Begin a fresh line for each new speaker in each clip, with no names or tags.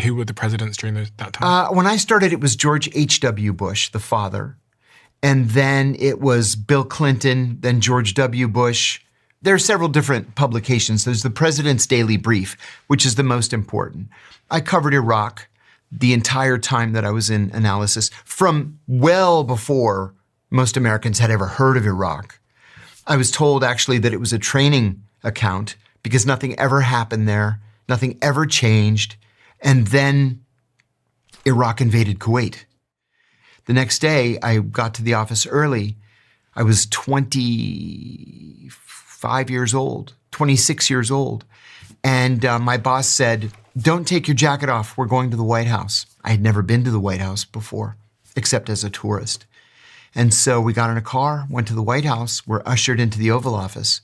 who were the presidents during that time?
When I started, it was George H.W. Bush, the father. And then it was Bill Clinton, then George W. Bush. There are several different publications. There's the President's Daily Brief, which is the most important. I covered Iraq the entire time that I was in analysis, from well before most Americans had ever heard of Iraq. I was told actually that it was a training account because nothing ever happened there, nothing ever changed, and then Iraq invaded Kuwait. The next day, I got to the office early. I was 25 years old, 26 years old, and my boss said, "Don't take your jacket off, we're going to the White House." I had never been to the White House before, except as a tourist. And so we got in a car, went to the White House, we're ushered into the Oval Office.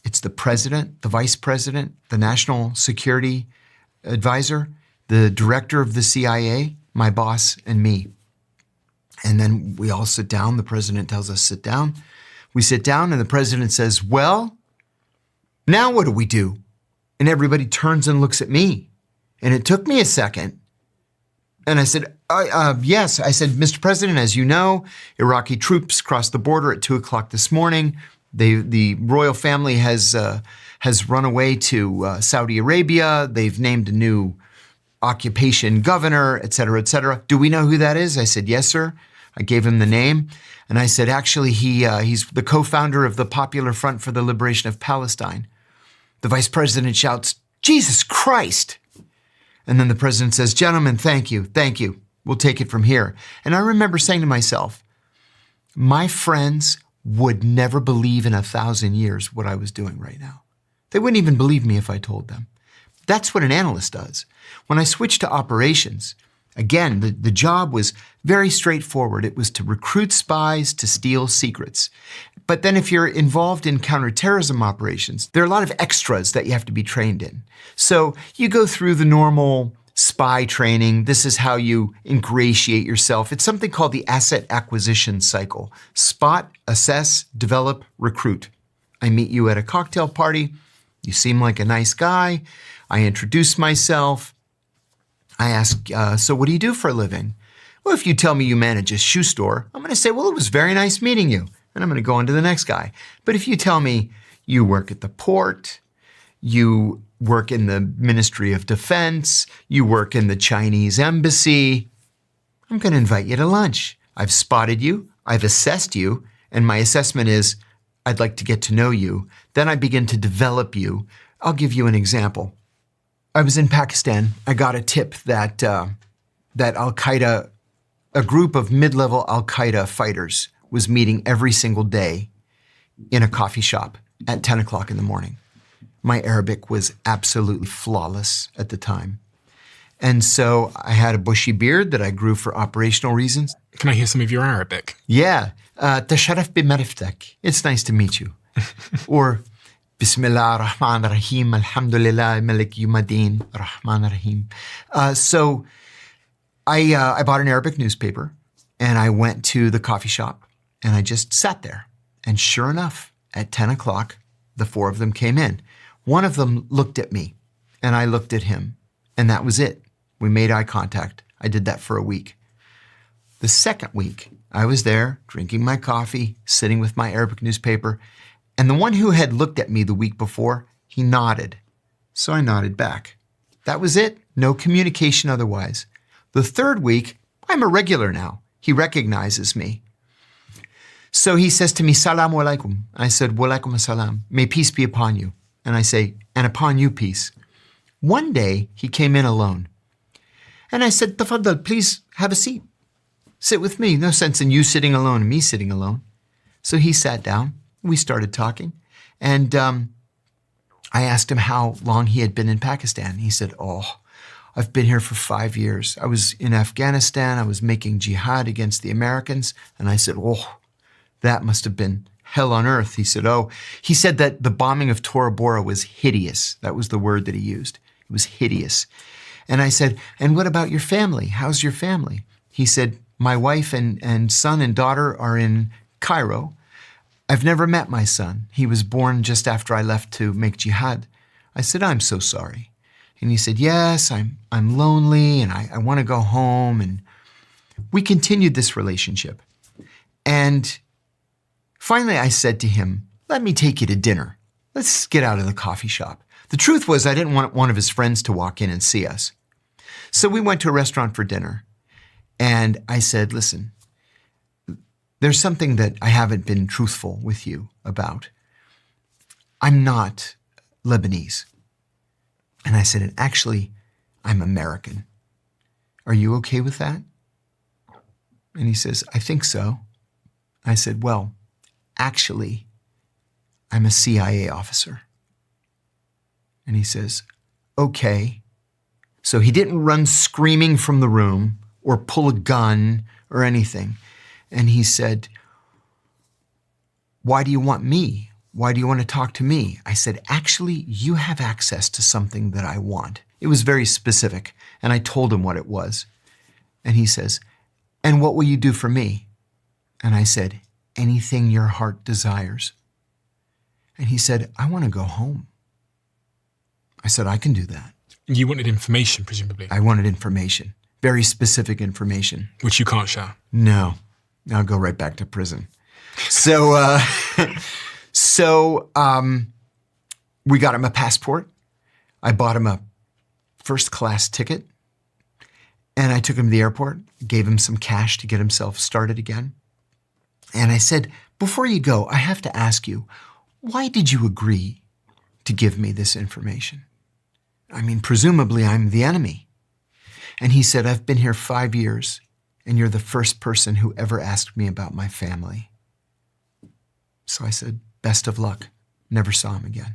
It's the president, the vice president, the national security advisor, the director of the CIA, my boss, and me. And then we all sit down. The president tells us, sit down. We sit down and the president says, "Well, now what do we do?" And everybody turns and looks at me. And it took me a second. And I said, yes. I said, "Mr. President, as you know, Iraqi troops crossed the border at 2:00 this morning. The royal family has run away to Saudi Arabia. They've named a new occupation governor, et cetera, et cetera. Do we know who that is?" I said, "Yes, sir." I gave him the name. And I said, "Actually, he's the co-founder of the Popular Front for the Liberation of Palestine." The vice president shouts, "Jesus Christ!" And then the president says, "Gentlemen, thank you. We'll take it from here." And I remember saying to myself, my friends would never believe in 1,000 years what I was doing right now. They wouldn't even believe me if I told them. That's what an analyst does. When I switched to operations, again, the job was very straightforward. It was to recruit spies to steal secrets. But then if you're involved in counterterrorism operations, there are a lot of extras that you have to be trained in. So you go through the normal spy training. This is how you ingratiate yourself. It's something called the asset acquisition cycle. Spot, assess, develop, recruit. I meet you at a cocktail party. You seem like a nice guy. I introduce myself. I ask, "So what do you do for a living?" "Well, if you tell me you manage a shoe store, I'm going to say, 'Well, it was very nice meeting you.' And I'm going to go on to the next guy. But if you tell me you work at the port, you work in the Ministry of Defense, you work in the Chinese embassy, I'm going to invite you to lunch. I've spotted you, I've assessed you, and my assessment is I'd like to get to know you. Then I begin to develop you. I'll give you an example. I was in Pakistan. I got a tip that Al-Qaeda, a group of mid-level Al-Qaeda fighters, was meeting every single day in a coffee shop at 10 o'clock in the morning. My Arabic was absolutely flawless at the time. And so I had a bushy beard that I grew for operational reasons.
Can I hear some of your Arabic?
Yeah. Tasharaf b'mariftak. It's nice to meet you. Or Bismillah ar-Rahman ar-Rahim, Alhamdulillah, Malik Yumadin, Rahman ar-Rahim. So I bought an Arabic newspaper and I went to the coffee shop and I just sat there. And sure enough, at 10 o'clock, the four of them came in. One of them looked at me and I looked at him, and that was it. We made eye contact. I did that for a week. The second week, I was there drinking my coffee, sitting with my Arabic newspaper, and the one who had looked at me the week before, he nodded. So I nodded back. That was it. No communication otherwise. The third week, I'm a regular now. He recognizes me. So he says to me, "Salamu alaikum." I said, "Wa alaikum assalam. May peace be upon you." And I say, "And upon you peace." One day, he came in alone. And I said, "Tafaddal, please have a seat. Sit with me. No sense in you sitting alone and me sitting alone." So he sat down. We started talking. And I asked him how long he had been in Pakistan. He said, "Oh, I've been here for 5 years. I was in Afghanistan. I was making jihad against the Americans." And I said, "Oh, that must have been hell on earth." He said, he said that the bombing of Tora Bora was hideous. That was the word that he used. It was hideous. And I said, "And what about your family? How's your family?" He said, "My wife and son and daughter are in Cairo. I've never met my son. He was born just after I left to make jihad." I said, "I'm so sorry." And he said, yes, I'm lonely and I want to go home. And we continued this relationship. And finally I said to him, let me take you to dinner. Let's get out of the coffee shop. The truth was I didn't want one of his friends to walk in and see us. So we went to a restaurant for dinner. And I said, listen, there's something that I haven't been truthful with you about. I'm not Lebanese. And I said, and actually, I'm American. Are you okay with that? And he says, I think so. I said, well, actually, I'm a CIA officer. And he says, okay. So he didn't run screaming from the room or pull a gun or anything. And he said, why do you want me? Why do you want to talk to me? I said, actually, you have access to something that I want. It was very specific, and I told him what it was. And he says, and what will you do for me? And I said, anything your heart desires. And he said, I want to go home. I said, I can do that.
You wanted information, presumably.
I wanted information, very specific information.
Which you can't share.
No, I'll go right back to prison. So, we got him a passport. I bought him a first-class ticket, and I took him to the airport, gave him some cash to get himself started again. And I said, before you go, I have to ask you, why did you agree to give me this information? I mean, presumably I'm the enemy. And he said, I've been here 5 years, and you're the first person who ever asked me about my family. So I said, best of luck. Never saw him again.